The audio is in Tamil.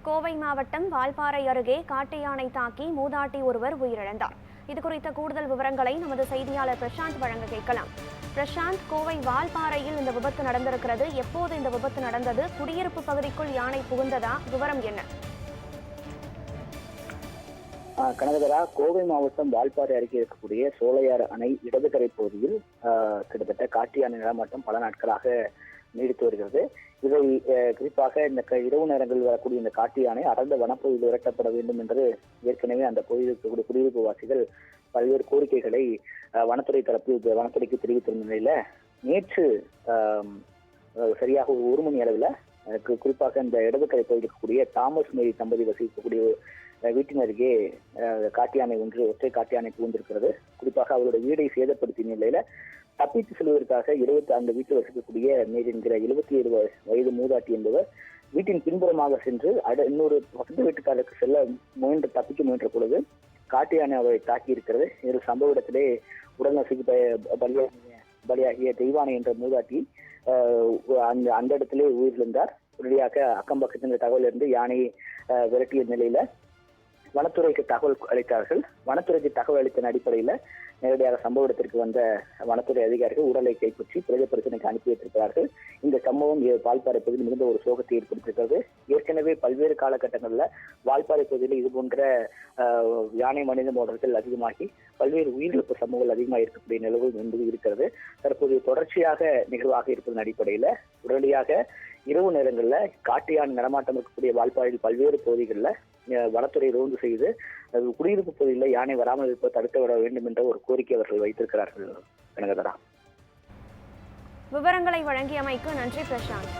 கோவை மாவட்டம் வால்பாறை அருகே காட்டு யானை தாக்கி மூதாட்டி ஒருவர் உயிரிழந்தார். இதுகுறித்த கூடுதல் விவரங்களை நமது செய்தியாளர் பிரசாந்த் வழங்க கேட்கலாம். பிரசாந்த், கோவை வால்பாறையில் இந்த விபத்து நடந்திருக்கிறது. எப்போது இந்த விபத்து நடந்தது? குடியிருப்பு பகுதிக்குள் யானை புகுந்ததா? விவரம் என்ன? கனகதரா, கோவை மாவட்டம் வால்பாறை அருகே இருக்கக்கூடிய சோலையாறு அணை இடதுகரை பகுதியில் கிட்டத்தட்ட காட்டு யானை நடமாட்டம் பல நாட்களாக நீடித்து வருகிறது. இதை குறிப்பாக இந்த இரவு நேரங்களில் வரக்கூடிய இந்த காட்டு யானை அடர்ந்த வனப்பகுதியில் விரட்டப்பட வேண்டும் என்று ஏற்கனவே அந்த பகுதியில் இருக்கக்கூடிய குடியிருப்பு வாசிகள் பல்வேறு கோரிக்கைகளை வனத்துறைக்கு தெரிவித்திருந்த நிலையில நேற்று சரியாக 1 மணி அளவில் குறிப்பாக இந்த இடதுகரை பகுதியில் இருக்கக்கூடிய தாமஸ் மேரி தம்பதி வசிக்கக்கூடிய வீட்டின் அருகே காட்டு யானை ஒற்றை காட்டு யானை புகுந்திருக்கிறது. குறிப்பாக அவருடைய வீடை சேதப்படுத்திய நிலையில தப்பித்து செல்வதற்காக அந்த வீட்டில் வசிக்கக்கூடிய மேரி என்கிற 77 வயது மூதாட்டி என்பவர் வீட்டின் பின்புறமாக சென்று இன்னொரு பக்கத்து வீட்டுக்காரருக்கு தப்பிக்க முயன்ற பொழுது காட்டு யானை அவரை தாக்கி இருக்கிறது. இதில் சம்பவ இடத்திலே உடல் நசுக்கு பலியாகிய தெய்வானை என்ற மூதாட்டி அந்த இடத்திலே உயிரிழந்தார். உடனடியாக அக்கம் பக்கத்தின் தகவல் இருந்து யானையை விரட்டிய நிலையில வனத்துறைக்கு தகவல் அளித்தார்கள். வனத்துறைக்கு தகவல் அளித்த அடிப்படையில நேரடியாக சம்பவ இடத்திற்கு வந்த வனத்துறை அதிகாரிகள் உடலை கைப்பற்றி பிரேத பரிசோதனைக்கு அனுப்பி வைத்திருக்கிறார்கள். இந்த சம்பவம் வால்பாறை பகுதியில் மிகுந்த ஒரு சோகத்தை ஏற்படுத்தியிருக்கிறது. ஏற்கனவே பல்வேறு காலகட்டங்களில் வால்பாறை பகுதியில் இது போன்ற யானை மனித மோதல்கள் அதிகமாகி பல்வேறு உயிரிழப்பு சம்பவங்கள் அதிகமாக இருக்கக்கூடிய நிலவு என்பது இருக்கிறது. தற்போது தொடர்ச்சியாக நிகழ்வாக இருப்பதன் அடிப்படையில் உடனடியாக இரவு நேரங்களில் காட்டு யானை நடமாட்டம் இருக்கக்கூடிய வால்பாறையில் பல்வேறு பகுதிகளில் வனத்துறை ரோந்து செய்து குடியிருப்பு பகுதியில் யானை வராமல் இருப்பதை தடுக்க விட வேண்டும் என்ற ஒரு கோரிக்கை அவர்கள் வைத்திருக்கிறார்கள். கனகதரா, விவரங்களை வழங்கியமைக்கு நன்றி பிரசாந்த்.